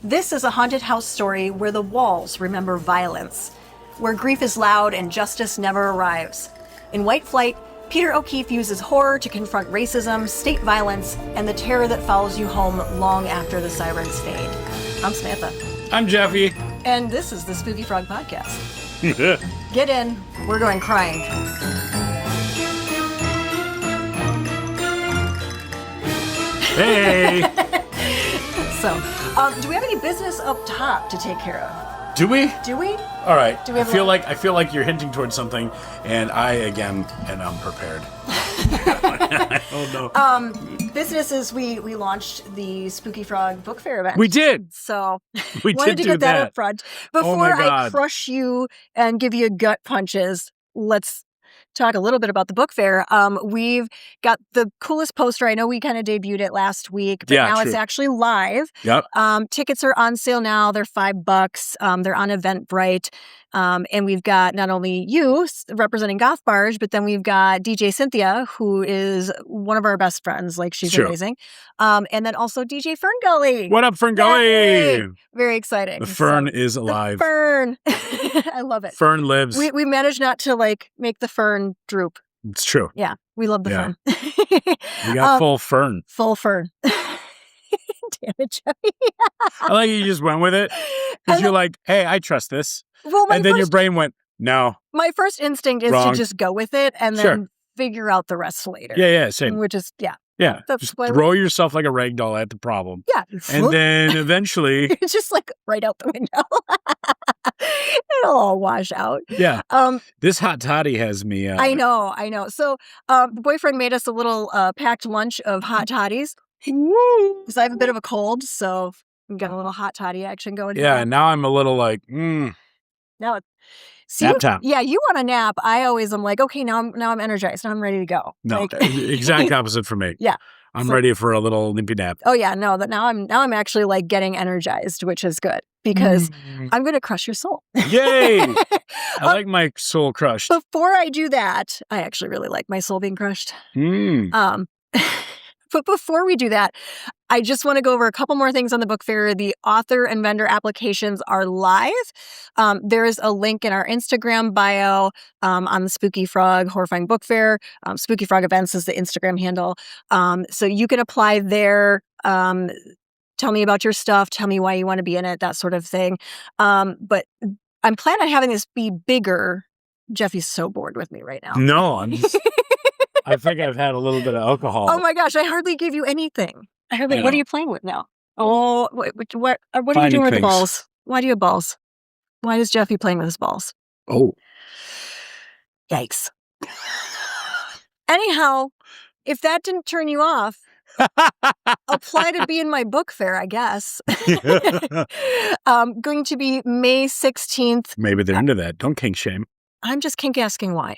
This is a haunted house story where the walls remember violence, where grief is loud and justice never arrives. In White Flight, Peter O'Keefe uses horror to confront racism, state violence, and the terror that follows you home long after the sirens fade. I'm Samantha. I'm Jeffy. And this is the Spooky Frog Podcast. Get in, we're going crying. Hey! So, do we have any business up top to take care of? Do we? Do we? All right. Do we have I feel like you're hinting towards something, and I again am unprepared. Oh no. Business is we launched the Spooky Frog Book Fair event. We did. So We wanted did to do get that that. up front. Oh Before my I God. crush you and give you gut punches, let's talk a little bit about the book fair. We've got the coolest poster. I know we kind of debuted it last week, but Yeah, now true. it's actually live. Yep. Tickets are on sale now. They're $5. They're on Eventbrite. And we've got not only you representing Goth Barge, but then we've got DJ Cynthia, who is one of our best friends. Like, she's Sure. amazing. And then also DJ Fern Gully. What up, Fern Gully? Yay! Very exciting. The Fern So, is the alive. Fern. I love it. Fern lives. We managed not to make the fern droop. It's true. Yeah, we love the Yeah. fern. We got full Fern. Full fern. Damn it, Jeffy. I like you just went with it because And you're like, hey, I trust this. Well, And then your brain went, no. my first instinct is Wrong. to just go with it and then Sure. figure out the rest later. Yeah, same. Which is, yeah. Yeah. That's Just why throw yourself like a rag doll at the problem. Yeah. And then eventually, it's just like right out the window. It'll all wash out. yeah, Um, this hot toddy has me. I know. So the boyfriend made us a little packed lunch of hot toddies. Because I have a bit of a cold, so we got a little hot toddy action going. Yeah, here. and now I'm a little like, Now it's nap time. Yeah, you want a nap. I always am like, okay, now I'm energized. Now I'm ready to go. No, Like- exact opposite for me. Yeah. I'm So- ready for a little limpy nap. Oh yeah, no. That now I'm actually like getting energized, which is good because I'm going to crush your soul. Yay! I like my soul crushed. Before I do that, I actually really like my soul being crushed. Mm. But before we do that, I just want to go over a couple more things on the book fair. The author and vendor applications are live. There is a link in our Instagram bio on the Spooky Frog Horrifying Book Fair. Spooky Frog Events is the Instagram handle. So you can apply there. Tell me about your stuff. Tell me why you want to be in it, that sort of thing. But I'm planning on having this be bigger. Jeffy's so bored with me right now. No, I think I've had a little bit of alcohol. Oh my gosh, I hardly gave you anything. I What know. are you playing with now? Oh, what are you Finding doing with the things. balls? Why do you have balls? Why is Jeffy playing with his balls? Oh. Yikes. Anyhow, if that didn't turn you off, apply to be in my book fair, I guess. Going to be May 16th. Maybe they're into that. Don't kink shame. I'm just kink asking why.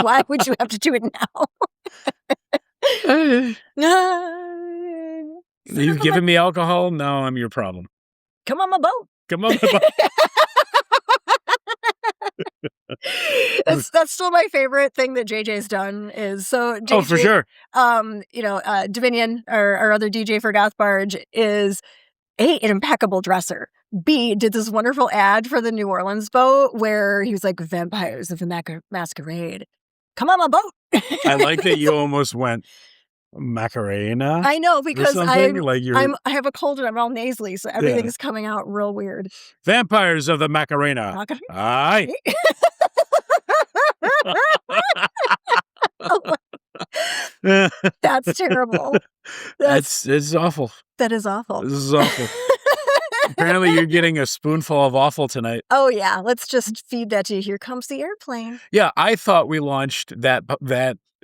Why would you have to do it now? You've given me alcohol. Now I'm your problem. Come on my boat. Come on. That's still my favorite thing that JJ's done is so JJ, Oh, for sure. Davinian, our other DJ for Goth Barge, is A, an impeccable dresser. B, did this wonderful ad for the New Orleans boat where he was like, vampires of the masquerade. Come on my boat. I like that you almost went Macarena. I know or because something. Like you're I have a cold and I'm all nasally, so everything's coming out real weird. vampires of the Macarena. Macarena. Aye. That's terrible. It's awful. That is awful. This is awful. Apparently, you're getting a spoonful of awful tonight. Oh yeah, let's just feed that to you. Here comes the airplane. Yeah, I thought we launched that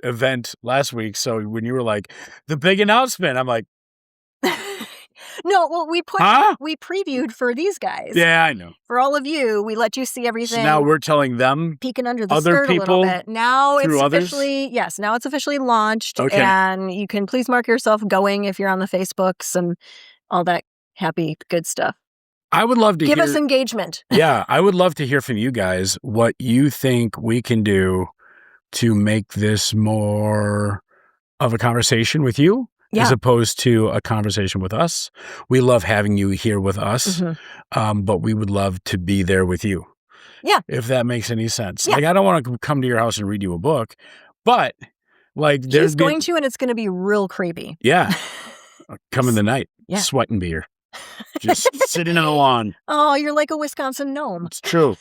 event last week. So when you were like, the big announcement, I'm like, No, well, we huh? previewed for these guys. Yeah, I know. For all of you, we let you see everything. So now we're telling them. Peeking under the other skirt a little people bit. Now it's through others? now it's officially launched. Okay. And you can please mark yourself going if you're on the Facebooks and all that happy, good stuff. I would love to Give hear. us engagement. Yeah, I would love to hear from you guys what you think we can do to make this more of a conversation with you as opposed to a conversation with us. We love having you here with us, but we would love to be there with you. Yeah. If that makes any sense. Yeah. Like, I don't want to come to your house and read you a book, but like He's going to, and it's going to be real creepy. Yeah. Come in the night, sweating beer. Just sitting on the lawn. Oh, you're like a Wisconsin gnome. It's true.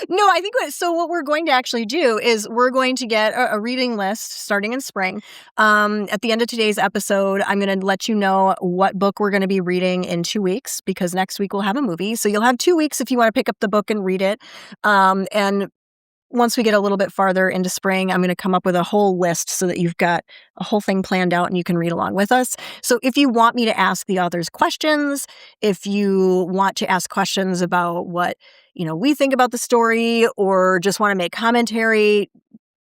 No, I think what we're going to actually do is we're going to get a reading list starting in spring. At the end of today's episode, I'm going to let you know what book we're going to be reading in 2 weeks, because next week we'll have a movie. So you'll have 2 weeks if you want to pick up the book and read it. And once we get a little bit farther into spring, I'm going to come up with a whole list so that you've got a whole thing planned out and you can read along with us. So if you want me to ask the authors questions, if you want to ask questions about what, we think about the story, or just want to make commentary,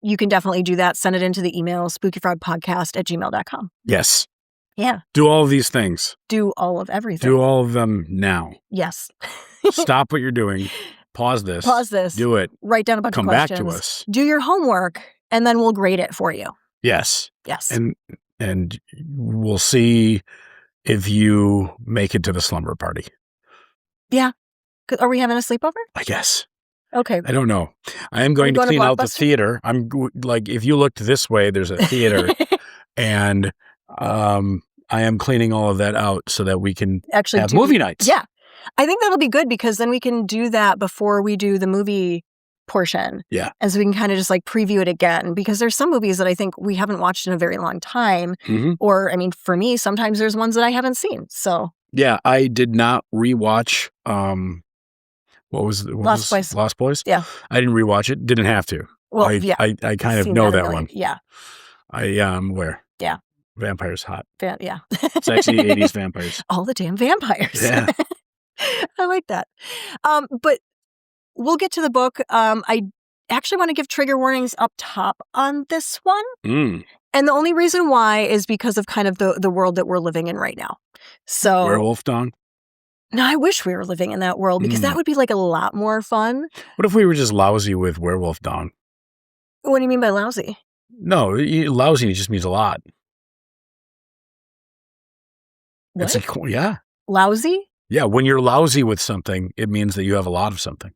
you can definitely do that. Send it into the email, spookyfrogpodcast@gmail.com. Yes. Yeah. Do all of these things. Do all of everything. Do all of them now. Yes. Stop what you're doing. Pause this. Do it. Write down a bunch of questions. Come back to us. Do your homework, and then we'll grade it for you. Yes. Yes. And we'll see if you make it to the slumber party. Yeah. Are we having a sleepover? I guess. Okay. I don't know. I am going to clean out the theater. I'm like, if you looked this way, there's a theater, and I am cleaning all of that out so that we can actually have movie nights. Yeah. I think that'll be good, because then we can do that before we do the movie portion. Yeah. And so we can kind of just like preview it again, because there's some movies that I think we haven't watched in a very long time. Or, I mean, for me, sometimes there's ones that I haven't seen. So. Yeah. I did not rewatch, Lost Boys. Lost Boys? Yeah. I didn't rewatch it. Didn't have to. Well, I kind of know that one. Yeah. I'm aware. Yeah. Vampires hot. Yeah. Sexy 80s vampires. All the damn vampires. Yeah. I like that. But we'll get to the book. I actually want to give trigger warnings up top on this one. And the only reason why is because of kind of the world that we're living in right now. So Werewolf Dawn? No, I wish we were living in that world, because that would be like a lot more fun. What if we were just lousy with Werewolf Dawn? What do you mean by lousy? No, lousy just means a lot. What? Yeah. Lousy? Yeah, when you're lousy with something, it means that you have a lot of something.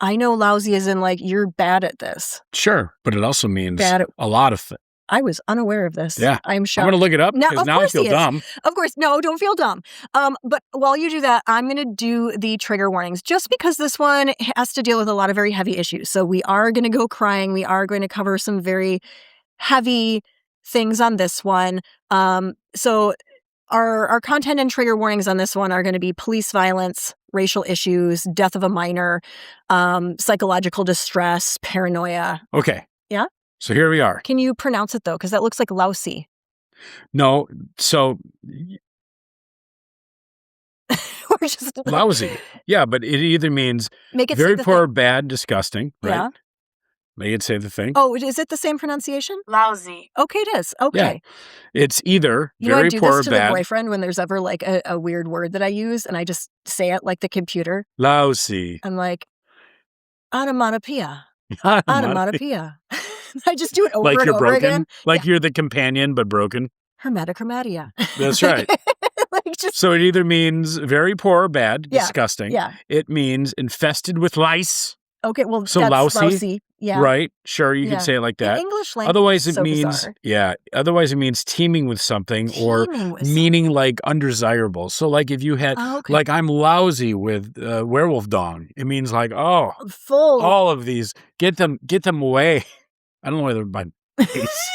I know lousy as in like, you're bad at this. Sure, but it also means a lot of things. I was unaware of this. Yeah. I'm shocked. I'm going to look it up, because now I feel dumb. Of course. No, don't feel dumb. But while you do that, I'm going to do the trigger warnings, just because this one has to deal with a lot of very heavy issues. So we are going to go crying. We are going to cover some very heavy things on this one. So our content and trigger warnings on this one are going to be police violence, racial issues, death of a minor, psychological distress, paranoia. Okay. Yeah? So here we are. Can you pronounce it, though? Because that looks like lousy. No, so We're just lousy. Yeah, but it either means very poor, bad, disgusting, right? Yeah. May it say the thing? Oh, is it the same pronunciation? Lousy. Okay, it is. Okay. Yeah. It's either I very do poor this to or bad. The boyfriend when there's ever like a weird word that I use, and I just say it like the computer. Lousy. I'm like, onomatopoeia. Onomatopoeia. I just do it over like and you're over broken? again. Like you're the companion, but broken? Hermatochromatia. That's right. So it either means very poor or bad, disgusting. Yeah. It means infested with lice. Okay, well, so that's lousy. Yeah. Right? Sure, you can say it like that. In English language, otherwise, it so means bizarre. Otherwise, it means teeming with something or meaning like undesirable. So, like if you had, like I'm lousy with Werewolf Dawn, it means like full all of these, get them away. I don't know why they're my face.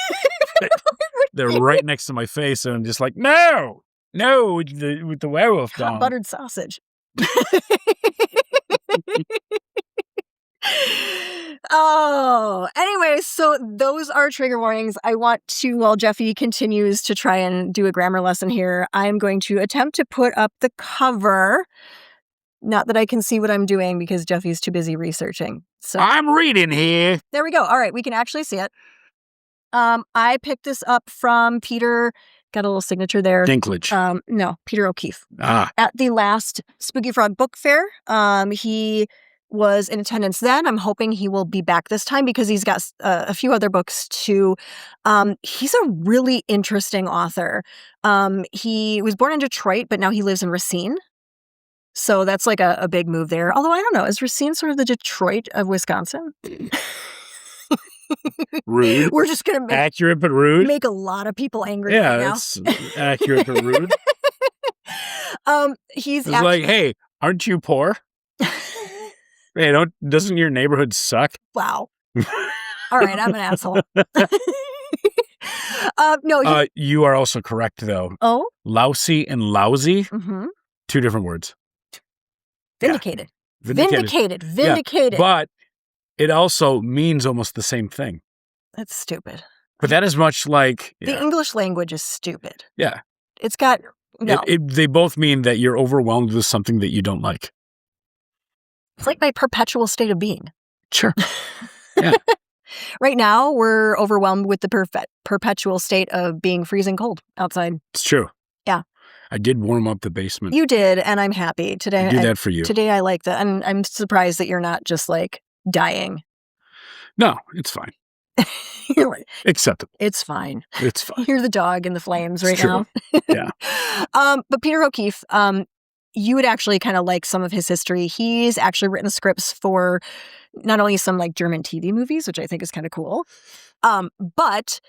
They're right next to my face, and I'm just like, no, with the Werewolf Dawn. Hot buttered sausage. Oh, anyway, so those are trigger warnings. I want to, while Jeffy continues to try and do a grammar lesson here, I'm going to attempt to put up the cover. Not that I can see what I'm doing because Jeffy's too busy researching. So I'm reading here. There we go. All right, we can actually see it. I picked this up from Peter. Got a little signature there. Dinklage. No, Peter O'Keefe. At the last Spooky Frog Book Fair. He was in attendance then. I'm hoping he will be back this time because he's got a few other books too. He's a really interesting author. He was born in Detroit, but now he lives in Racine. So that's like a big move there. Although I don't know, is Racine sort of the Detroit of Wisconsin? Rude. We're just going to accurate but rude. Make a lot of people angry. Yeah, right now. That's accurate but rude. He's like, hey, aren't you poor? Hey, doesn't your neighborhood suck? Wow. All right, I'm an asshole. No, you are also correct though. Oh, lousy and lousy, 2 different words. Vindicated. Yeah. Vindicated. Yeah. But it also means almost the same thing. That's stupid. But that is much like the English language is stupid. Yeah, it's got no. They both mean that you're overwhelmed with something that you don't like. It's like my perpetual state of being. Sure. Yeah. Right now, we're overwhelmed with the perpetual state of being freezing cold outside. It's true. Yeah. I did warm up the basement. You did, and I'm happy. Today, I do that for you. Today, I like that. And I'm surprised that you're not just like dying. No, it's fine. Acceptable. It's fine. It's fine. You're the dog in the flames right now. Yeah. But Peter O'Keefe, you would actually kind of like some of his history. He's actually written scripts for not only some like German TV movies, which I think is kind of cool, but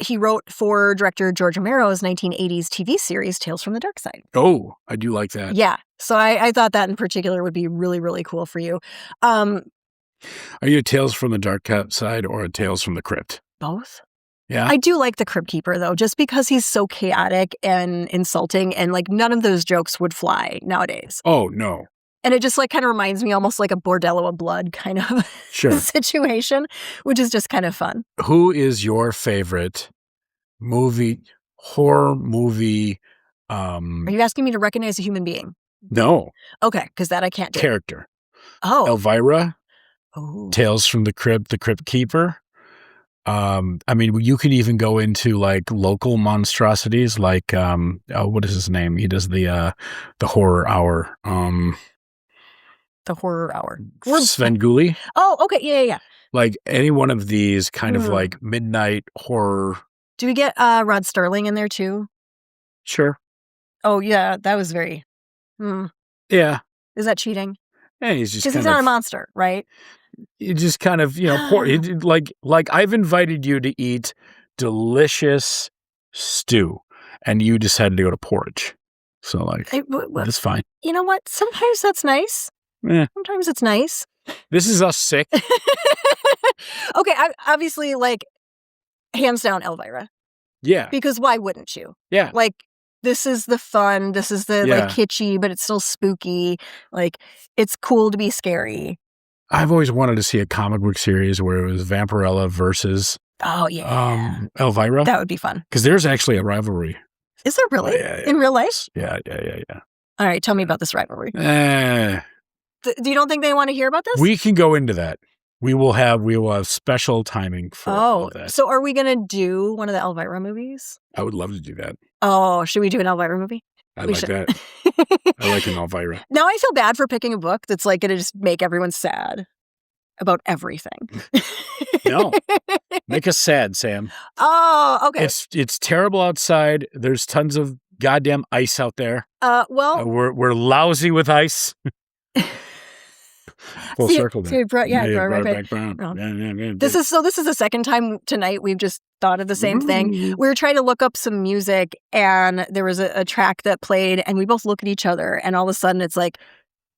he wrote for director George Romero's 1980s TV series, Tales from the Dark Side. Oh, I do like that. Yeah. So I thought that in particular would be really, really cool for you. Are you a Tales from the Dark Side or a Tales from the Crypt? Both. Yeah. I do like the Crypt Keeper, though, just because he's so chaotic and insulting, and like none of those jokes would fly nowadays. Oh, no. And it just like kind of reminds me almost like a Bordello of Blood kind of situation, which is just kind of fun. Who is your favorite horror movie? Are you asking me to recognize a human being? No. Okay, because that I can't do. Character. Oh. Elvira. Oh. Tales from the Crypt, the Crypt Keeper. I mean, you could even go into like local monstrosities, like what is his name? He does the horror hour. The horror hour. Svengoolie. Oh, okay, yeah. Like any one of these kind of like midnight horror. Do we get Rod Sterling in there too? Sure. Oh yeah, that was very. Yeah. Is that cheating? Yeah, he's just because he's not a monster, right? You just kind of, like I've invited you to eat delicious stew, and you decided to go to porridge. So like, that's fine. You know what? Sometimes that's nice. Sometimes it's nice. This is us sick. Okay, obviously, like, hands down, Elvira. Yeah. Because why wouldn't you? Yeah. Like, this is the fun. This is the like kitschy, but it's still spooky. Like, it's cool to be scary. I've always wanted to see a comic book series where it was Vampirella versus Elvira. That would be fun. Because there's actually a rivalry. Is there really? In real life? Yeah. All right, tell me about this rivalry. Do you don't think they want to hear about this? We can go into that. We will have special timing for all that. So are we going to do one of the Elvira movies? I would love to do that. Oh, should we do an Elvira movie? I like that. I like an Elvira. Now I feel bad for picking a book that's like going to just make everyone sad about everything. No. Make us sad, Sam. Oh, okay. It's terrible outside. There's tons of goddamn ice out there. We're lousy with ice. Full circle there. Brought it back brown. Yeah. This is the second time tonight we've just thought of the same thing. We were trying to look up some music, and there was a track that played, and we both look at each other, and all of a sudden it's like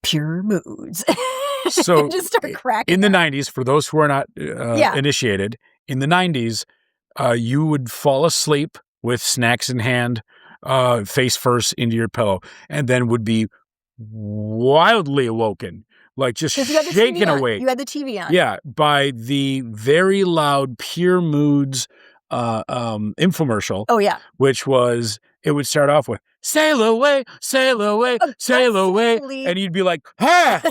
pure moods. So just start cracking in the 90s, for those who are not initiated, in the 90s, you would fall asleep with snacks in hand, face first into your pillow, and then would be wildly awoken. Like just shaken awake. You had the TV on. Yeah, by the very loud Pure Moods infomercial. Oh, yeah. Which was, it would start off with, sail away, sail away, sail away. And you'd be like, ha!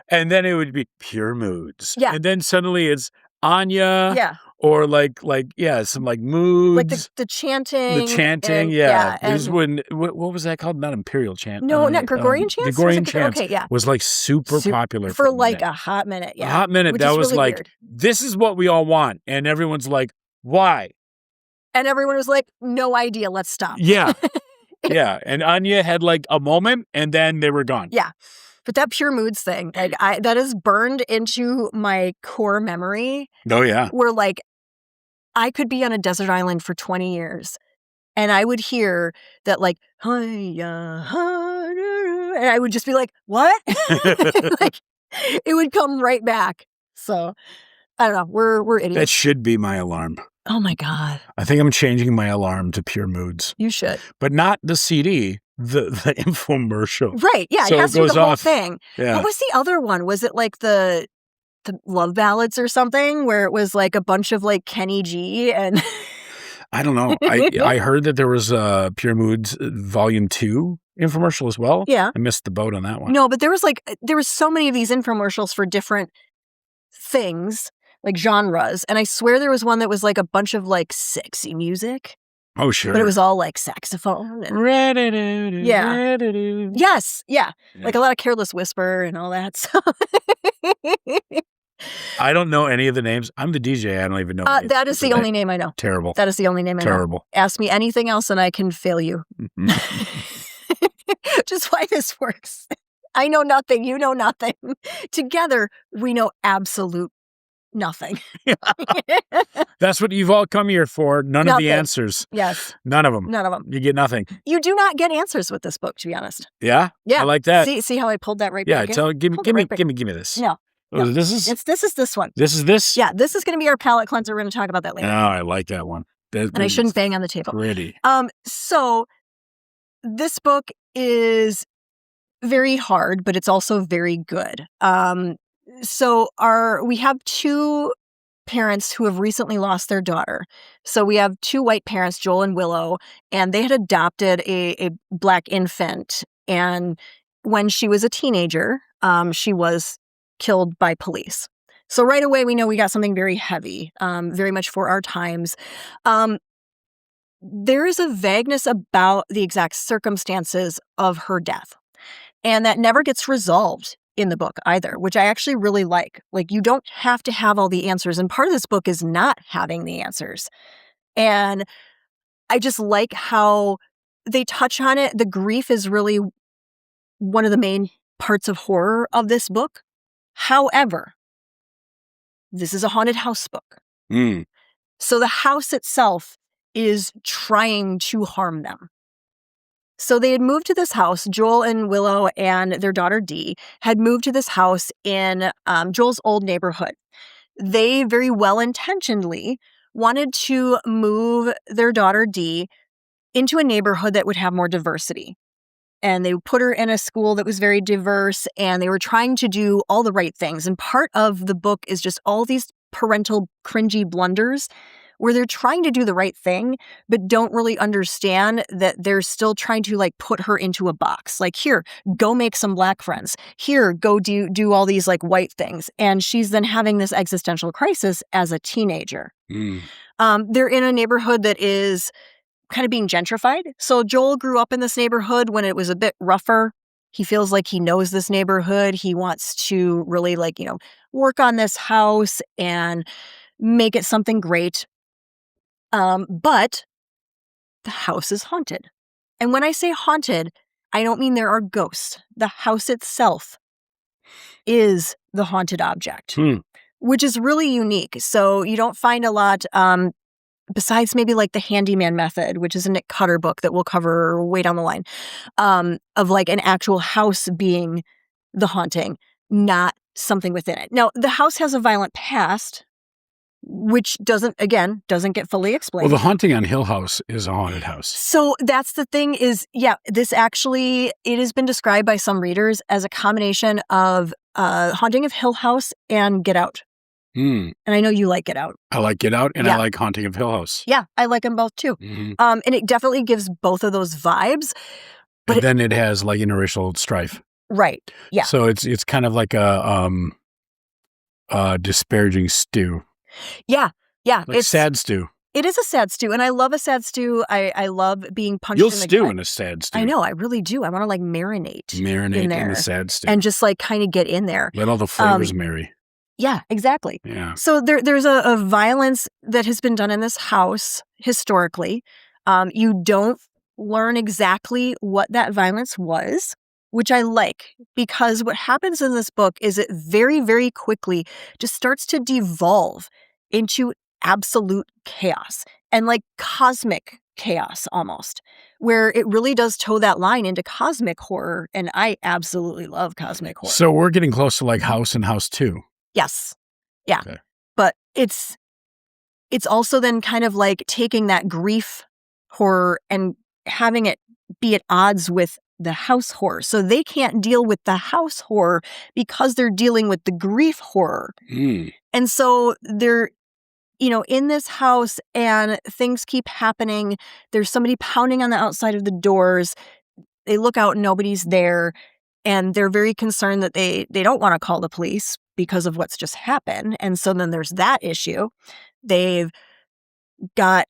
And then it would be Pure Moods. Yeah. And then suddenly it's Anya or some moods. Like the chanting. The chanting, yeah. This is when, what was that called? Not Imperial chant. No, not Gregorian chants? Gregorian chants okay, yeah. was like super popular. For like a hot minute, yeah. A hot minute. That was really like, weird. This is what we all want. And everyone's like, why? And everyone was like, no idea, let's stop. Yeah. Yeah. And Anya had like a moment and then they were gone. Yeah. But that pure moods thing, like that is burned into my core memory. Oh, yeah. Where like, I could be on a desert island for 20 years and I would hear that like, and I would just be like, what? Like, it would come right back. So I don't know. We're idiots. That should be my alarm. Oh my God. I think I'm changing my alarm to pure moods. You should. But not the CD, the infomercial. Right. Yeah. So it has it to be goes the whole off. thing. Yeah. What was the other one? Was it like the love ballads or something where it was like a bunch of like Kenny G and I don't know. I heard that there was Pure Moods Volume 2 infomercial as well. Yeah. I missed the boat on that one. No, but there was so many of these infomercials for different things, like genres. And I swear there was one that was like a bunch of like sexy music. Oh, sure. But it was all like saxophone. And, yeah. Yes. Yeah. Like a lot of Careless Whisper and all that stuff. I don't know any of the names. I'm the DJ. I don't even know. That is the only name I know. Terrible. That is the only name I know. Terrible. Ask me anything else and I can fail you. Just why this works. I know nothing. You know nothing. Together, we know absolute nothing. That's what you've all come here for. None of the answers. Yes. None of them. None of them. You get nothing. You do not get answers with this book, to be honest. Yeah? Yeah. I like that. See how I pulled that right back? Yeah. Give me this. No. Oh, this is this one. This is this? Yeah, this is going to be our palate cleanser. We're going to talk about that later. Oh, I like that one. And I shouldn't bang on the table. Pretty. So this book is very hard, but it's also very good. So we have two parents who have recently lost their daughter. So we have two white parents, Joel and Willow, and they had adopted a black infant. And when she was a teenager, she was killed by police. So right away, we know we got something very heavy, very much for our times. There is a vagueness about the exact circumstances of her death. And that never gets resolved in the book either, which I actually really like. Like, you don't have to have all the answers. And part of this book is not having the answers. And I just like how they touch on it. The grief is really one of the main parts of horror of this book. However, this is a haunted house book. So the house itself is trying to harm them. So they had moved to this house. Joel and Willow and their daughter Dee had moved to this house in Joel's old neighborhood. They very well-intentionedly wanted to move their daughter Dee into a neighborhood that would have more diversity. And they put her in a school that was very diverse, and they were trying to do all the right things. And part of the book is just all these parental cringy blunders where they're trying to do the right thing, but don't really understand that they're still trying to like put her into a box. Like, here, go make some black friends. Here, go do all these like white things. And she's then having this existential crisis as a teenager. They're in a neighborhood that is kind of being gentrified. So Joel grew up in this neighborhood when it was a bit rougher. He feels like he knows this neighborhood. He wants to really work on this house and make it something great. But the house is haunted. And when I say haunted, I don't mean there are ghosts. The house itself is the haunted object, which is really unique. So you don't find a lot, besides maybe like the handyman method, which is a Nick Cutter book that we'll cover way down the line, of like an actual house being the haunting, not something within it. Now, the house has a violent past, which doesn't get fully explained. Well, the haunting on Hill House is a haunted house. So that's the thing is, this actually, it has been described by some readers as a combination of Haunting of Hill House and Get Out. And I know you like Get Out. I like Get Out, and I like Haunting of Hill House. Yeah, I like them both too. And it definitely gives both of those vibes. But then it has like interracial strife. Right. Yeah. So it's kind of like a disparaging stew. Yeah. Yeah, like sad stew. It is a sad stew, and I love a sad stew. I love being punched You'll in the stew gut. in a sad stew. I know, I really do. I want to like marinate in there in the sad stew. and just like kind of get in there. Let all the flavors marry. Yeah, exactly. Yeah. So there's a violence that has been done in this house historically. You don't learn exactly what that violence was, which I like, because what happens in this book is it very, very quickly just starts to devolve into absolute chaos and like cosmic chaos almost, where it really does toe that line into cosmic horror. And I absolutely love cosmic horror. So we're getting close to like House and House 2. Yes. Yeah. Okay. But it's also then kind of like taking that grief horror and having it be at odds with the house horror. So they can't deal with the house horror because they're dealing with the grief horror. Mm. And so they're, in this house and things keep happening. There's somebody pounding on the outside of the doors. They look out, nobody's there. And they're very concerned that they don't want to call the police because of what's just happened. And so then there's that issue. They've got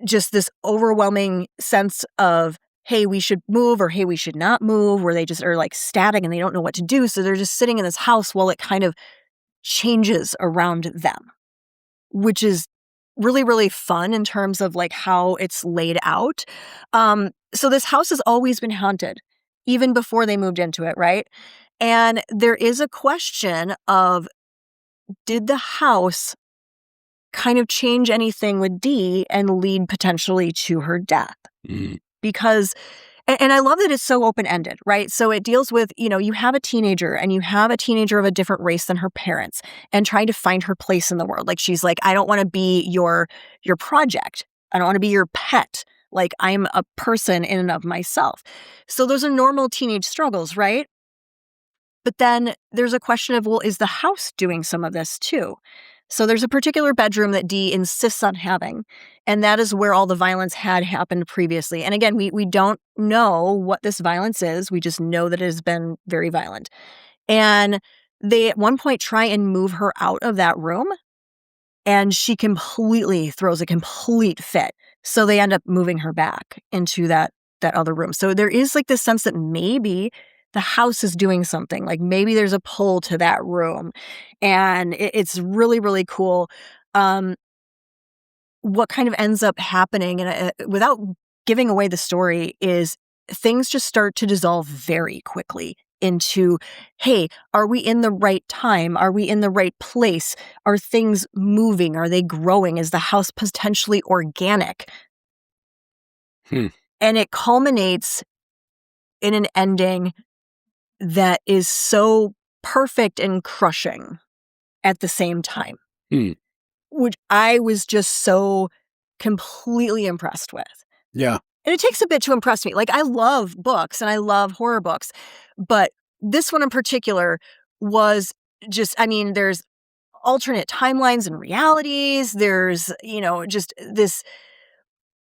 just this overwhelming sense of, hey, we should move or hey, we should not move, where they just are like static and they don't know what to do. So they're just sitting in this house while it kind of changes around them, which is really, really fun in terms of like how it's laid out. So this house has always been haunted, even before they moved into it, right? And there is a question of, did the house kind of change anything with Dee and lead potentially to her death? Mm. Because, and I love that it's so open-ended, right? So it deals with, you have a teenager and you have a teenager of a different race than her parents and trying to find her place in the world. Like she's like, I don't want to be your project. I don't want to be your pet. Like I'm a person in and of myself. So those are normal teenage struggles, right? But then there's a question of, well, is the house doing some of this too? So there's a particular bedroom that Dee insists on having, and that is where all the violence had happened previously. And again, we don't know what this violence is. We just know that it has been very violent. And they at one point try and move her out of that room, and she completely throws a complete fit. So they end up moving her back into that other room. So there is like this sense that maybe the house is doing something, like maybe there's a pull to that room, and it's really, really cool. What kind of ends up happening, and without giving away the story, is things just start to dissolve very quickly into, hey, are we in the right time? Are we in the right place? Are things moving? Are they growing? Is the house potentially organic? And it culminates in an ending that is so perfect and crushing at the same time, which I was just so completely impressed with. Yeah. And it takes a bit to impress me. Like, I love books and I love horror books, but this one in particular was just, there's alternate timelines and realities. There's, just this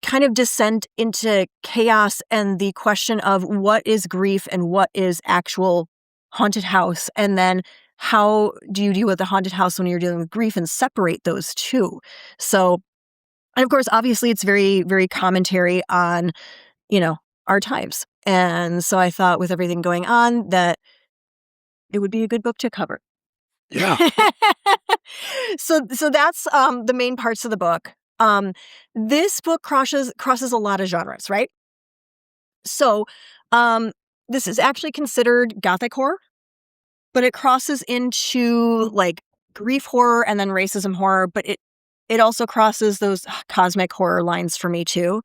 kind of descent into chaos and the question of what is grief and what is actual haunted house. And then how do you deal with the haunted house when you're dealing with grief and separate those two? So, and of course, obviously it's very, very commentary on, our times. And so I thought with everything going on that it would be a good book to cover. Yeah. So that's the main parts of the book. This book crosses a lot of genres, right? So, this is actually considered gothic horror, but it crosses into like grief horror and then racism horror, but it also crosses those cosmic horror lines for me too,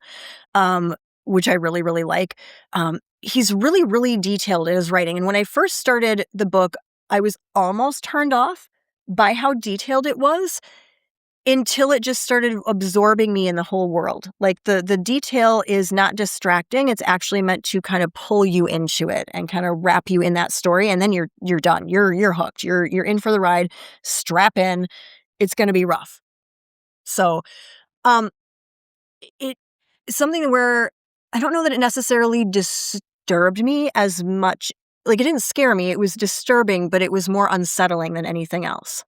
which I really, really like. He's really, really detailed in his writing. And when I first started the book, I was almost turned off by how detailed it was, until it just started absorbing me in the whole world. Like the detail is not distracting. It's actually meant to kind of pull you into it and kind of wrap you in that story. And then you're done. You're hooked. You're in for the ride. Strap in. It's going to be rough. So, it's something where I don't know that it necessarily disturbed me as much. Like, it didn't scare me. It was disturbing, but it was more unsettling than anything else.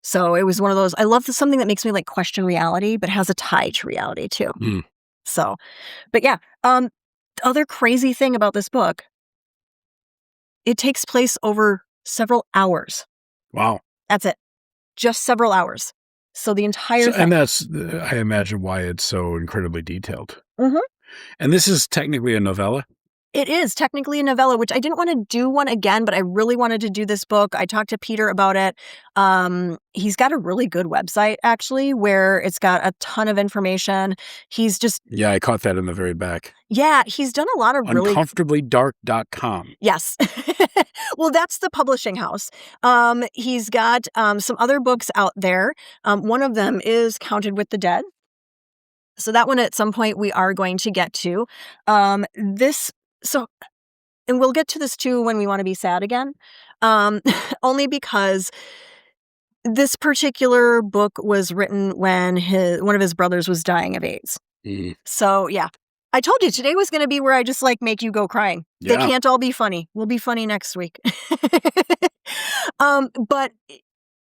So it was one of those, I love something that makes me like question reality, but has a tie to reality too. Mm. So, but yeah. The other crazy thing about this book, it takes place over several hours. Wow. That's it. Just several hours. So the entire thing. And that's, I imagine, why it's so incredibly detailed. Mm-hmm. And this is technically a novella? It is technically a novella, which I didn't want to do one again, but I really wanted to do this book. I talked to Peter about it. He's got a really good website, actually, where it's got a ton of information. He's just... Yeah, I caught that in the very back. Yeah, he's done a lot of really... Uncomfortablydark.com. Yes. Well, that's the publishing house. He's got some other books out there. One of them is Counted with the Dead. So that one at some point we are going to get to. And we'll get to this too when we want to be sad again. Only because this particular book was written when one of his brothers was dying of AIDS. Mm. So yeah, I told you today was going to be where I just like make you go crying. Yeah. They can't all be funny. We'll be funny next week. But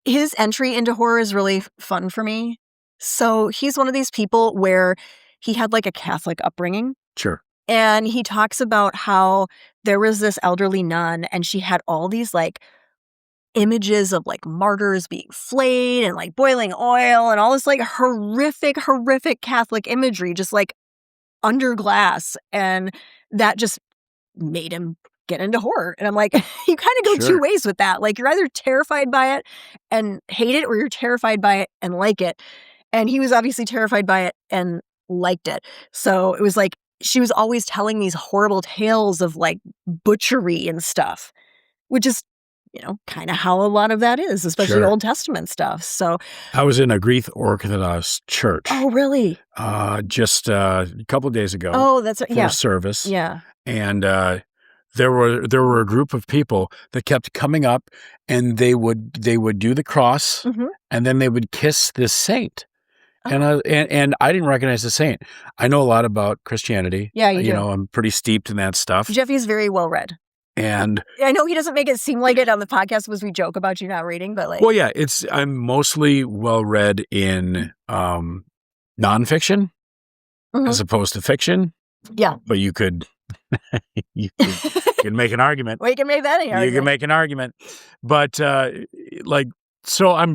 his entry into horror is really fun for me. So he's one of these people where he had like a Catholic upbringing. Sure. And he talks about how there was this elderly nun and she had all these like images of like martyrs being flayed and like boiling oil and all this like horrific Catholic imagery just like under glass. And that just made him get into horror. And I'm like, you kind of go two ways with that. Like you're either terrified by it and hate it or you're terrified by it and like it. And he was obviously terrified by it and liked it. So it was like, she was always telling these horrible tales of like butchery and stuff, which is, kind of how a lot of that is, especially Old Testament stuff. So I was in a Greek Orthodox church. Oh, really? Just a couple of days ago. Oh, that's right. Yeah. For service. Yeah. And there were a group of people that kept coming up, and they would do the cross, and then they would kiss this saint. And I didn't recognize the saint. I know a lot about Christianity. Yeah, you do. I'm pretty steeped in that stuff. Jeffy's very well read. And I know he doesn't make it seem like it on the podcast because we joke about you not reading, but like... Well, yeah, I'm mostly well read in nonfiction as opposed to fiction. Yeah. But you could make an argument. Well, you can make that argument. You can make an argument. But so I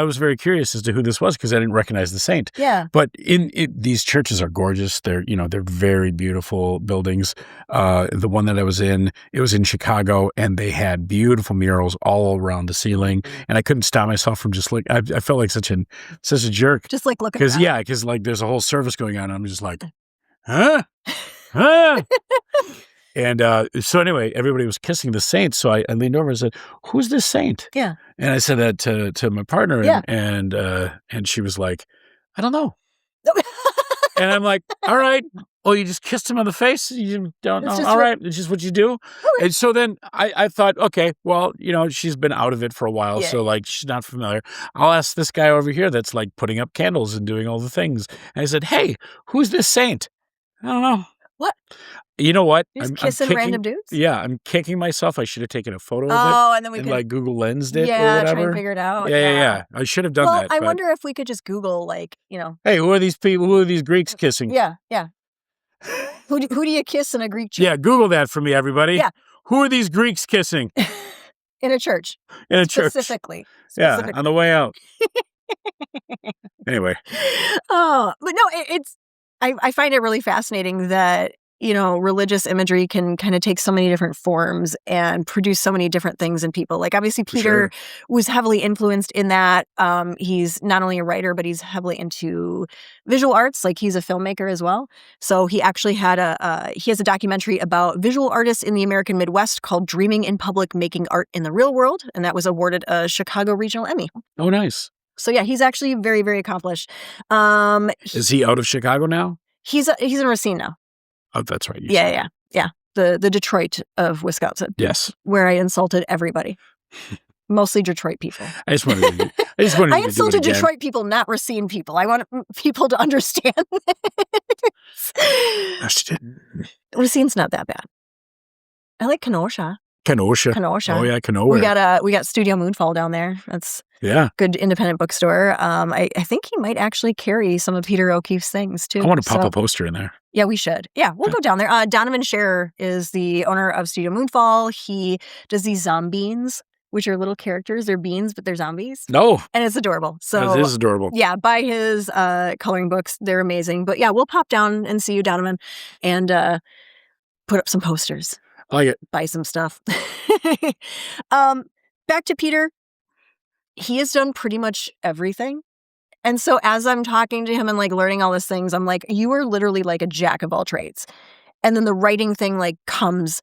was very curious as to who this was because I didn't recognize the saint. Yeah. But these churches are gorgeous. They're very beautiful buildings. The one that I was in, it was in Chicago, and they had beautiful murals all around the ceiling. And I couldn't stop myself from just like, I felt like such a jerk. Just like looking around. Because like there's a whole service going on. And I'm just like, huh? Huh? And so anyway, everybody was kissing the saint. So I leaned over and said, "Who's this saint?" Yeah. And I said that to my partner, and she was like, "I don't know." And I'm like, "All right. Oh, you just kissed him on the face? You don't know? All right. It's just what you do." Okay. And so then I thought, okay, well, she's been out of it for a while, so like she's not familiar. I'll ask this guy over here that's like putting up candles and doing all the things. And I said, "Hey, who's this saint?" I don't know. What? You know what? You're just kissing random dudes? Yeah, I'm kicking myself. I should have taken a photo of it. Oh, and then we could like Google Lensed it or try whatever. and figure it out. Yeah. I should have done that. I wonder if we could just Google Hey, who are these people? Who are these Greeks kissing? Yeah. Who do you kiss in a Greek church? Yeah, Google that for me, everybody. Yeah. Who are these Greeks kissing? In a church. In a church. Specifically. Yeah, on the way out. Anyway. Oh, but no, I find it really fascinating that, religious imagery can kind of take so many different forms and produce so many different things in people. Like obviously Peter was heavily influenced in that. He's not only a writer, but he's heavily into visual arts. Like he's a filmmaker as well. So he actually he has a documentary about visual artists in the American Midwest called Dreaming in Public, Making Art in the Real World. And that was awarded a Chicago Regional Emmy. Oh, nice. So yeah, he's actually very, very accomplished. Is he out of Chicago now? He's in Racine now. Oh, that's right. Yeah. The Detroit of Wisconsin. Yes. Where I insulted everybody. Mostly Detroit people. I just wanted to I insulted Detroit people, not Racine people. I want people to understand this. Racine's not that bad. I like Kenosha. Kenosha. Oh yeah, Kenosha. We got Studio Moonfall down there. That's good independent bookstore. I think he might actually carry some of Peter O'Keefe's things too. I want to pop a poster in there. Yeah, we should. Yeah, we'll go down there. Donovan Scherer is the owner of Studio Moonfall. He does these zombies, which are little characters. They're beans, but they're zombies. No. And it's adorable. So it is adorable. Yeah, buy his coloring books. They're amazing. But yeah, we'll pop down and see you, Donovan, and put up some posters. I like it. Buy some stuff. Back to Peter. He has done pretty much everything. And so as I'm talking to him and like learning all these things, I'm like, you are literally like a jack of all trades. And then the writing thing like comes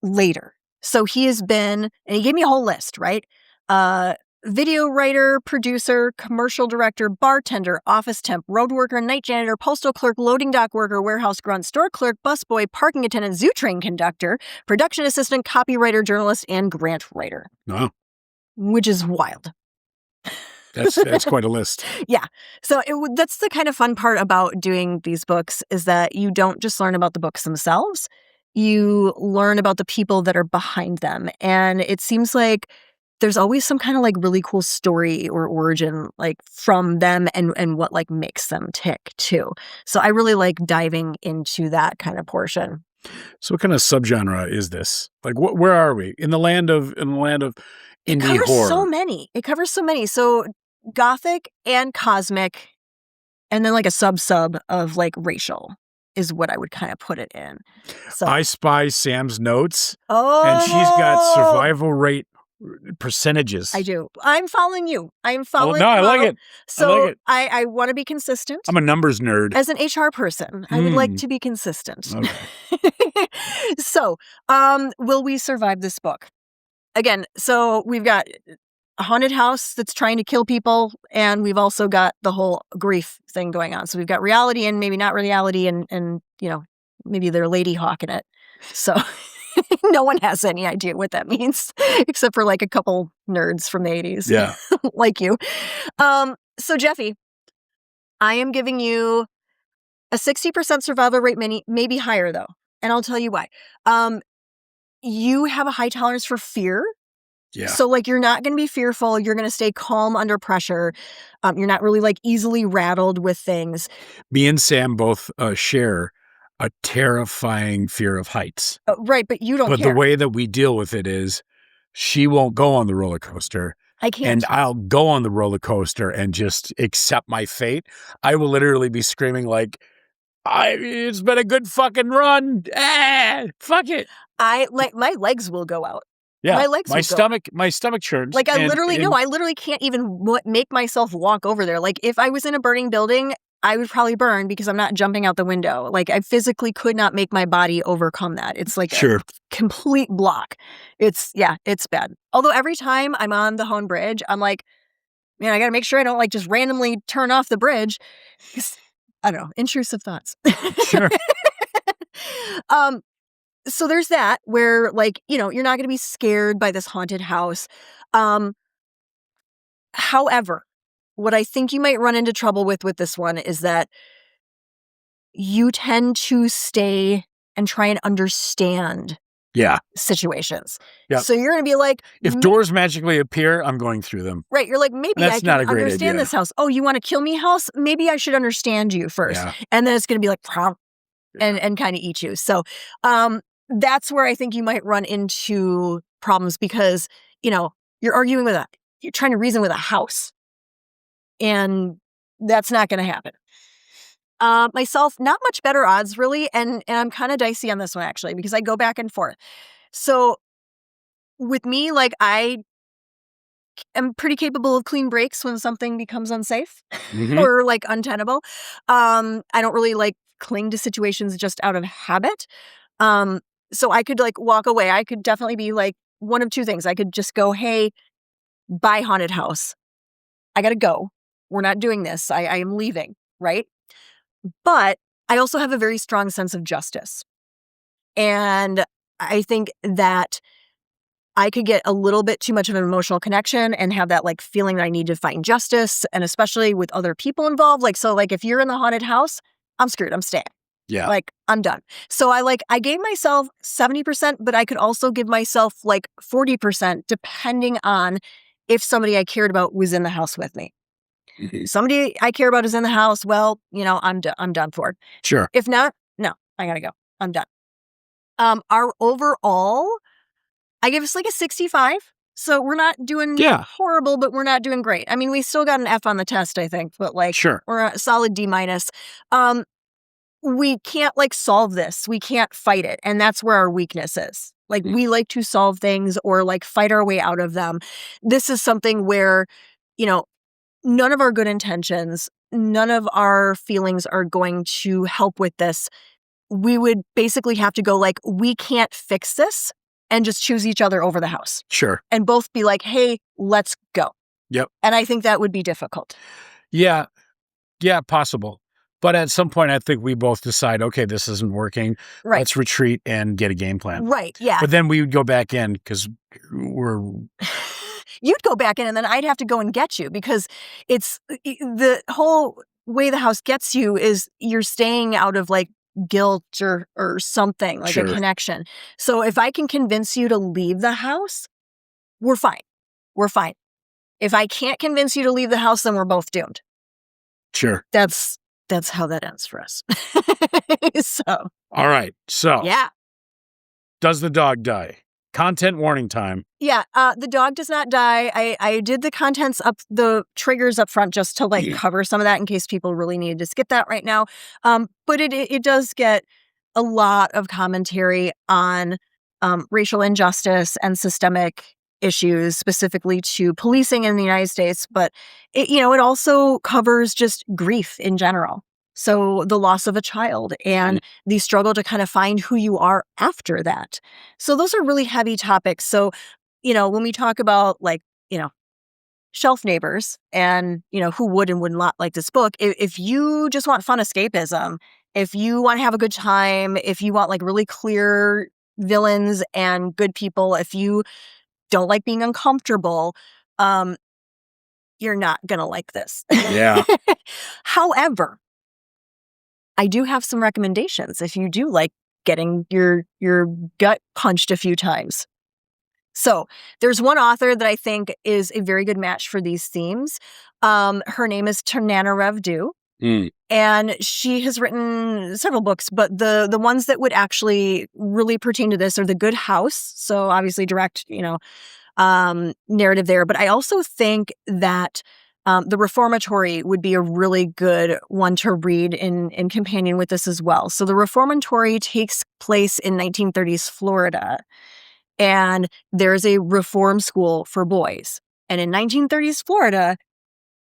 later. So he has been, and he gave me a whole list, right? Video writer, producer, commercial director, bartender, office temp, road worker, night janitor, postal clerk, loading dock worker, warehouse grunt, store clerk, busboy, parking attendant, zoo train conductor, production assistant, copywriter, journalist, and grant writer. Wow. Which is wild. That's quite a list. Yeah. So that's the kind of fun part about doing these books is that you don't just learn about the books themselves. You learn about the people that are behind them. And it seems like there's always some kind of like really cool story or origin like from them and what like makes them tick too. So I really like diving into that kind of portion. So what kind of subgenre is this? Like where are we? In the land of indie horror. It covers so many. So gothic and cosmic, and then like a sub of like racial is what I would kind of put it in. So I spy Sam's notes. And she's got survival rate percentages. I do. I'm following you. I'm following. I like it. So I want to be consistent. I'm a numbers nerd. As an HR person, I would like to be consistent. Okay. So, will we survive this book? Again, so we've got a haunted house that's trying to kill people, and we've also got the whole grief thing going on. So we've got reality and maybe not reality, and you know, maybe they're lady hawking it. So no one has any idea what that means, except for like a couple nerds from the 80s. Yeah. Like you. So Jeffy, I am giving you a 60% survival rate, maybe higher though. And I'll tell you why. You have a high tolerance for fear. Yeah. So like you're not going to be fearful. You're going to stay calm under pressure. You're not really like easily rattled with things. Me and Sam both share a terrifying fear of heights. Right, but you don't care. But the way that we deal with it is she won't go on the roller coaster. I can't. And I'll go on the roller coaster and just accept my fate. I will literally be screaming like, it's been a good fucking run. Fuck it. My legs will go out. Yeah, my legs. My stomach churns. Like I literally can't even make myself walk over there. Like if I was in a burning building, I would probably burn because I'm not jumping out the window. Like I physically could not make my body overcome that. It's like a complete block. It's bad. Although every time I'm on the Hone Bridge, I'm like, man, I got to make sure I don't like just randomly turn off the bridge. I don't know, intrusive thoughts. Sure. So there's that where like, you know, you're not going to be scared by this haunted house. However, what I think you might run into trouble with this one is that you tend to stay and try and understand situations. Yeah. So you're going to be like, if doors magically appear, I'm going through them. Right. You're like, maybe I can understand this house. Oh, you want to kill me, house? Maybe I should understand you first. Yeah. And then it's going to be like, and kind of eat you. So that's where I think you might run into problems because, you know, you're trying to reason with a house. And that's not going to happen. Myself, not much better odds, really. And I'm kind of dicey on this one, actually, because I go back and forth. So with me, like, I am pretty capable of clean breaks when something becomes unsafe or, like, untenable. I don't really, like, cling to situations just out of habit. So I could, like, walk away. I could definitely be, like, one of two things. I could just go, hey, bye, haunted house. I got to go. We're not doing this. I am leaving, right? But I also have a very strong sense of justice. And I think that I could get a little bit too much of an emotional connection and have that like feeling that I need to find justice. And especially with other people involved. Like, so like if you're in the haunted house, I'm screwed. I'm staying. Yeah. Like I'm done. So I gave myself 70%, but I could also give myself like 40% depending on if somebody I cared about was in the house with me. Somebody I care about is in the house, well, I'm done for. Sure. If not, no, I gotta go. I'm done. Our overall, I give us like a 65. So we're not doing horrible, but we're not doing great. I mean, we still got an F on the test, I think, but sure. We're a solid D-. We can't solve this. We can't fight it. And that's where our weakness is. We like to solve things or fight our way out of them. This is something where, none of our good intentions, none of our feelings are going to help with this. We would basically have to go we can't fix this and just choose each other over the house. Sure. And both be hey, let's go. Yep. And I think that would be difficult. Yeah. Yeah, possible. But at some point, I think we both decide, okay, this isn't working. Right. Let's retreat and get a game plan. Right, yeah. But then we would go back in because we're... You'd go back in and then I'd have to go and get you because it's the whole way the house gets you is you're staying out of guilt or something, sure. a connection. So if I can convince you to leave the house, we're fine. We're fine. If I can't convince you to leave the house, then we're both doomed. Sure. That's how that ends for us. So. All right. So. Yeah. Does the dog die? Content warning time. Yeah. The dog does not die. I did the triggers up front just to cover some of that in case people really needed to skip that right now. But it does get a lot of commentary on racial injustice and systemic issues, specifically to policing in the United States. But it also covers just grief in general. So the loss of a child and the struggle to kind of find who you are after that. So those are really heavy topics. So, when we talk about shelf neighbors and, who would and would not like this book, if you just want fun escapism, if you want to have a good time, if you want really clear villains and good people, if you don't like being uncomfortable, you're not going to like this. Yeah. However, I do have some recommendations if you do like getting your gut punched a few times. So there's one author that I think is a very good match for these themes. Her name is Tananarive Due. And she has written several books, but the ones that would actually really pertain to this are The Good House. So obviously direct, narrative there. But I also think that The Reformatory would be a really good one to read in companion with this as well. So The Reformatory takes place in 1930s Florida, and there's a reform school for boys. And in 1930s Florida,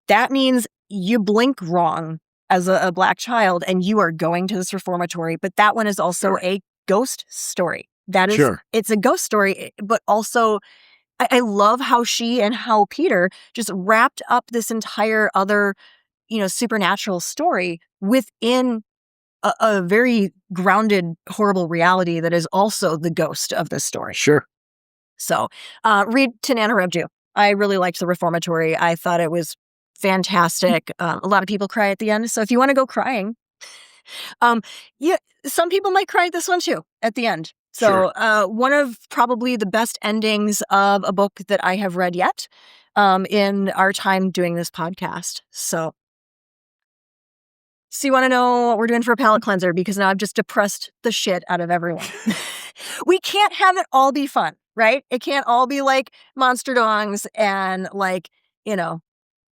that means you blink wrong as a Black child and you are going to this reformatory. But that one is also a ghost story. That is, it's a ghost story, but also I love how she and how Peter just wrapped up this entire other, supernatural story within a very grounded, horrible reality that is also the ghost of this story. Sure. So read Tananarive Due. I really liked The Reformatory. I thought it was fantastic. A lot of people cry at the end. So if you want to go crying, some people might cry at this one too at the end. So one of probably the best endings of a book that I have read yet in our time doing this podcast. So you want to know what we're doing for a palate cleanser? Because now I've just depressed the shit out of everyone. We can't have it all be fun, right? It can't all be like monster dongs and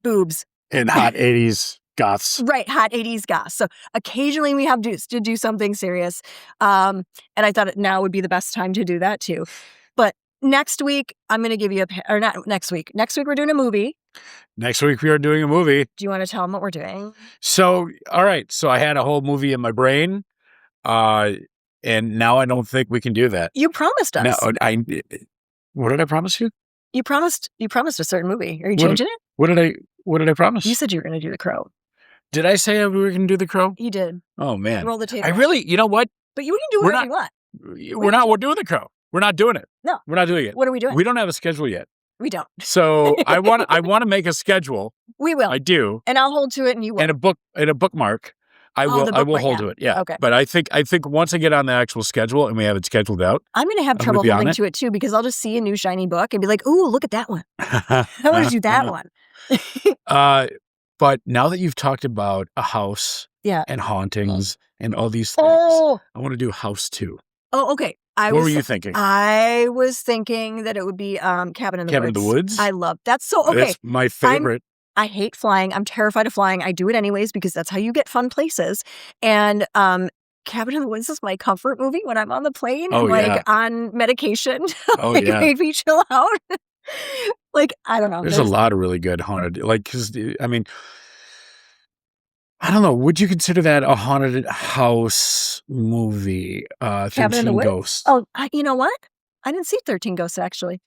boobs. And hot 80s goths. Right, hot 80s goths. So occasionally we have to do something serious. And I thought now would be the best time to do that too. But next week, I'm going to give you or not next week. Next week, we're doing a movie. Next week, we are doing a movie. Do you want to tell them what we're doing? So, all right. So I had a whole movie in my brain. And now I don't think we can do that. You promised us. No, what did I promise you? You promised a certain movie. Are you changing it? What did I promise? You said you were going to do The Crow. Did I say we were going to do The Crow? You did. Oh, man. Roll the tape. I really, you know what? But you can do whatever you want. We're doing The Crow. We're not doing it. No. We're not doing it. What are we doing? We don't have a schedule yet. We don't. So I want to make a schedule. We will. I do. And I'll hold to it and you will. And a bookmark. I will hold to it. Yeah. Okay. But I think once I get on the actual schedule and we have it scheduled out, I'm going to have trouble holding to it too, because I'll just see a new shiny book and be like, "Ooh, look at that one. I want to do that one." But now that you've talked about a house and hauntings and all these things, I want to do House 2. Oh, okay. What were you thinking? I was thinking that it would be Cabin in the Woods. Cabin in the Woods? I love that's so okay. That's my favorite. I hate flying. I'm terrified of flying. I do it anyways because that's how you get fun places. And Cabin in the Woods is my comfort movie when I'm on the plane and on medication. Maybe chill out. Like, I don't know. There's a lot of really good haunted, like, because, I mean, I don't know. Would you consider that a haunted house movie? 13 Ghosts. Oh, you know what? I didn't see 13 Ghosts, actually.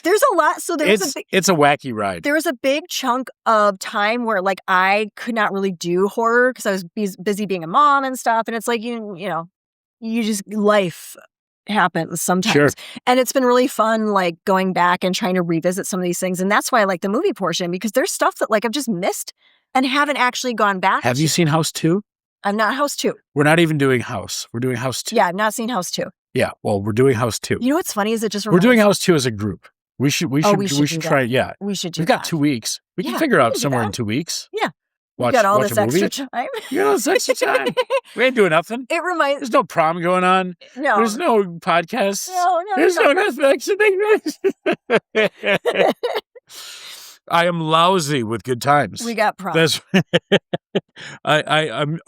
There's a lot. So it's a wacky ride. There was a big chunk of time where, like, I could not really do horror because I was busy being a mom and stuff. And it's like, life happens sometimes. Sure. And it's been really fun, like, going back and trying to revisit some of these things. And that's why I like the movie portion, because there's stuff that, like, I've just missed and haven't actually gone back. Have you seen House 2? I'm not House 2. We're not even doing House. We're doing House 2. Yeah, I've not seen House 2. Yeah, well, we're doing House 2. You know what's funny is it just we're doing House 2 as a group. We should try. Yeah, we should do. We've got 2 weeks. We can figure out somewhere in 2 weeks. Yeah, we got all this extra time. You got all this extra time. We ain't doing nothing. There's no prom going on. No. There's no podcast. No. There's no Netflix. I am lousy with good times. We got prom. I'm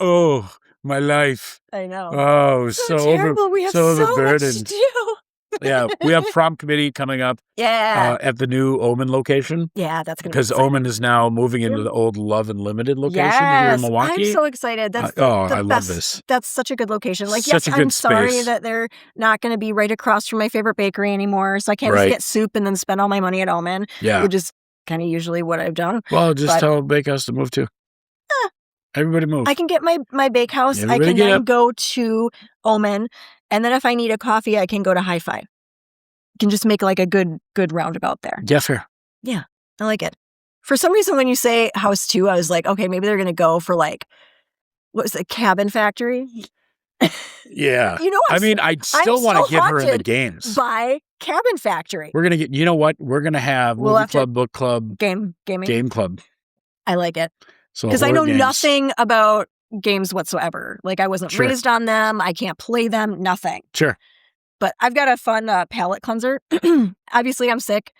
my life. I know. Oh, so terrible. We have so overburdened. much to do. Yeah, we have prom committee coming up. Yeah, at the new Omen location. Yeah, that's gonna because Omen is now moving into the old Love and Limited location here in Milwaukee. I'm so excited. That's I love this. That's such a good location. Like, such yes, a good I'm sorry space. that they're not going to be right across from my favorite bakery anymore, so I can't just get soup and then spend all my money at Omen. Yeah, which is kind of usually what I've done. Well, just tell Bakehouse to move too. Everybody move. I can get my bakehouse. I can then go to Omen, and then if I need a coffee, I can go to High Five. Can just make like a good roundabout there. Yeah, fair. Yeah, I like it. For some reason, when you say House 2, I was like, okay, maybe they're going to go for like, what was it, Cabin Factory? Yeah. You know what? I mean, I still want to get her in the games. By Cabin Factory. We're going to get, you know what? We're going to have movie club, book club. Gaming. Game club. I like it. So because I know nothing about games whatsoever. Like, I wasn't raised on them. I can't play them. Nothing. Sure. But I've got a fun palate cleanser. Obviously, I'm sick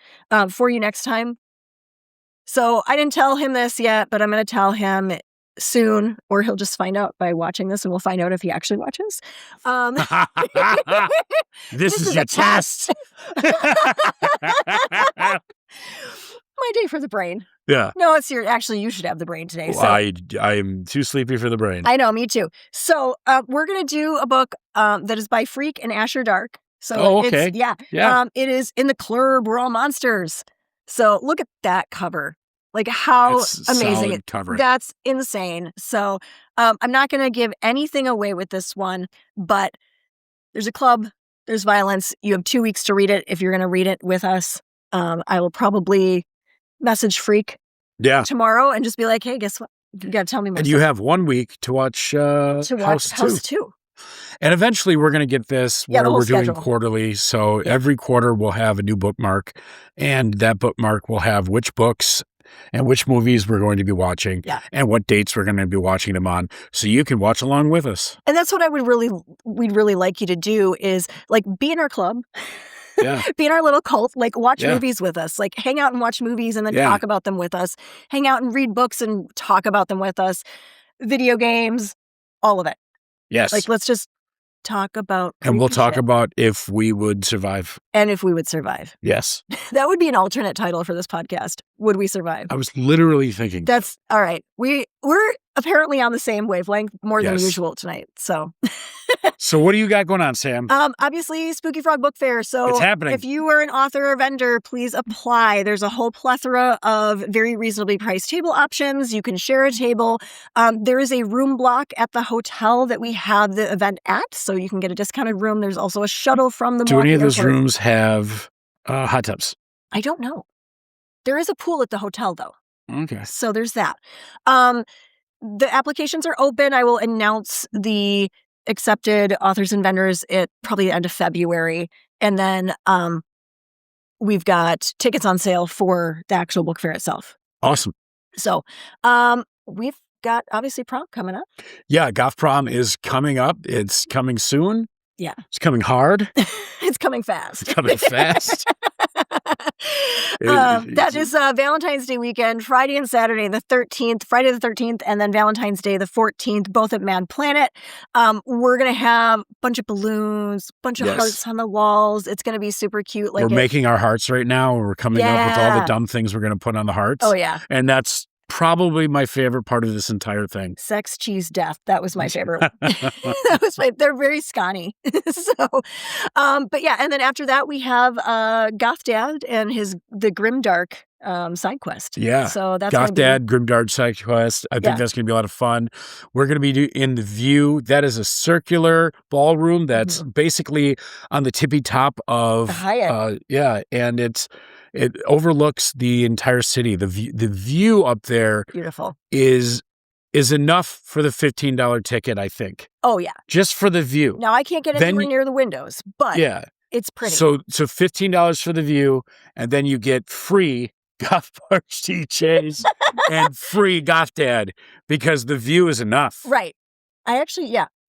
for you next time. So I didn't tell him this yet, but I'm going to tell him soon, or he'll just find out by watching this, and we'll find out if he actually watches. This is a test. My day for the brain. Yeah. No, it's your. Actually, you should have the brain today. So. I am too sleepy for the brain. I know, me too. So we're gonna do a book that is by Freak and Asher Dark. So okay. It is In the Club, We're All Monsters. So look at that cover. Like, how amazing it cover. That's insane. So I'm not gonna give anything away with this one, but there's a club, there's violence. You have 2 weeks to read it if you're gonna read it with us. I will probably message Freak tomorrow and just be like, hey, guess what? You got to tell me more. And you have 1 week to watch House 2. And eventually we're going to get this where we're doing quarterly. So every quarter we'll have a new bookmark, and that bookmark will have which books and which movies we're going to be watching and what dates we're going to be watching them on. So you can watch along with us. And that's what we'd really like you to do is, like, be in our club. Yeah. Be in our little cult, like, watch movies with us, like, hang out and watch movies and then talk about them with us, hang out and read books and talk about them with us, video games, all of it. Yes. Like, let's just talk about. And we'll talk about if we would survive. And if we would survive. Yes. That would be an alternate title for this podcast. Would we survive? I was literally thinking. That's all right. We're apparently on the same wavelength more than usual tonight. So. So what do you got going on, Sam? Obviously, Spooky Frog Book Fair. So it's happening. If you are an author or vendor, please apply. There's a whole plethora of very reasonably priced table options. You can share a table. There is a room block at the hotel that we have the event at, so you can get a discounted room. There's also a shuttle from the Do any of those rooms have hot tubs? I don't know. There is a pool at the hotel, though. Okay. So there's that. the applications are open. I will announce the accepted authors and vendors at probably the end of February. And then we've got tickets on sale for the actual book fair itself. Awesome. So we've got, obviously, prom coming up. Yeah, Goth Prom is coming up. It's coming soon. Yeah. It's coming hard. It's coming fast. It's coming fast. That is Valentine's Day weekend, Friday and Saturday the 13th, Friday the 13th, and then Valentine's Day the 14th, both at Mad Planet. We're going to have a bunch of balloons, bunch of hearts on the walls. It's going to be super cute. We're making our hearts right now. We're coming up with all the dumb things we're going to put on the hearts. Oh, yeah. And that's probably my favorite part of this entire thing. Sex, cheese, death. That was my favorite. They're very scrawny. But yeah, and then after that we have Goth Dad and the Grimdark side quest. Yeah. So that's Goth Dad, Grimdark side quest. I think that's going to be a lot of fun. We're going to be in the View. That is a circular ballroom that's basically on the tippy top of the Hyatt. And it overlooks the entire city. The view up there beautiful is enough for the $15 ticket, I think. Oh yeah. Just for the view. Now I can't get anywhere near the windows, but it's pretty. So $15 for the view, and then you get free Goth Parks TJs and free Goth Dad because the view is enough. Right.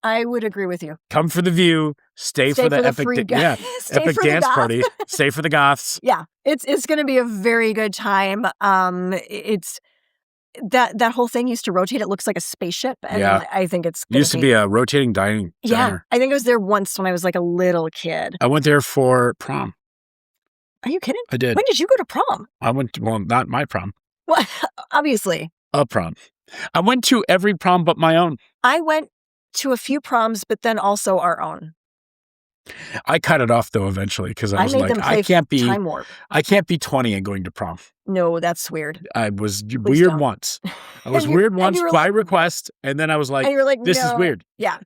I would agree with you. Come for the view, stay for the epic epic dance party. Stay for the goths. Yeah. It's going to be a very good time. It's that whole thing used to rotate. It looks like a spaceship, and I think it's used to be a rotating diner. Yeah. I think I was there once when I was like a little kid. I went there for prom. Are you kidding? I did. When did you go to prom? I went to, well, not my prom. Well, obviously. A prom. I went to every prom but my own. I went to a few proms, but then also our own. I cut it off though eventually because I was like, I can't be time warp. I can't be 20 and going to prom. No, that's weird. I was weird once. I was weird once by request, and then I was like, this is weird. Yeah.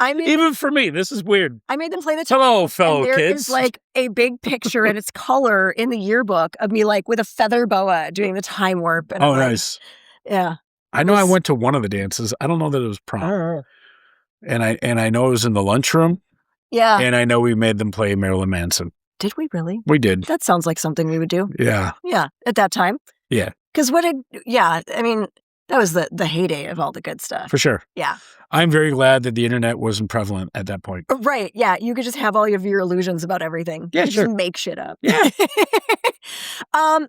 Even for me, this is weird. I made them play the Hello, fellow kids. There is like a big picture and its color in the yearbook of me like with a feather boa doing the time warp. And nice. Yeah. I know I went to one of the dances. I don't know that it was prom. And I know it was in the lunchroom. Yeah. And I know we made them play Marilyn Manson. Did we really? We did. That sounds like something we would do. Yeah. Yeah. At that time. Yeah. Because I mean, that was the heyday of all the good stuff. For sure. Yeah. I'm very glad that the internet wasn't prevalent at that point. Right. Yeah. You could just have all of your illusions about everything. Yeah, Just make shit up. Yeah.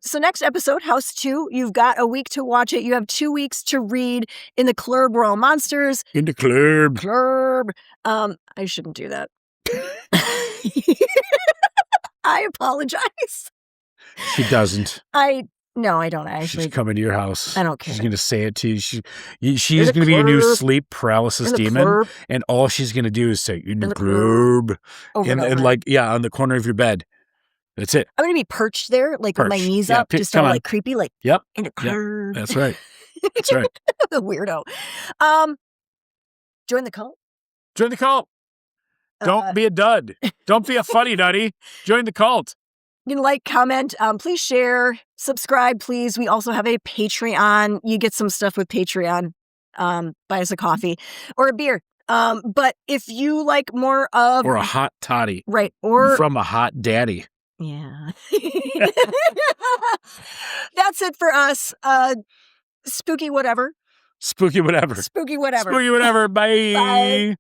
So next episode, House 2, you've got a week to watch it. You have 2 weeks to read In the Club Royal Monsters. In the club. Club. I shouldn't do that. I apologize. She doesn't. No, I don't actually. She's coming to your house. I don't care. She's going to say it to you. She's going to be your new sleep paralysis demon. Club. And all she's going to do is say, in the club. And like, on the corner of your bed. That's it. I'm going to be perched there, like with my knees up, just all like creepy, like in the club. Yep. That's right. That's right. The weirdo. Join the cult. Join the cult. Don't be a dud. Don't be a funny duddy. Join the cult. You can like, comment, please share, subscribe, please. We also have a Patreon. You get some stuff with Patreon. Buy us a coffee or a beer. But if you like more of... Or a hot toddy. Right. Or from a hot daddy. Yeah. That's it for us. Spooky whatever. Spooky whatever. Spooky whatever. Spooky whatever. Bye. Bye.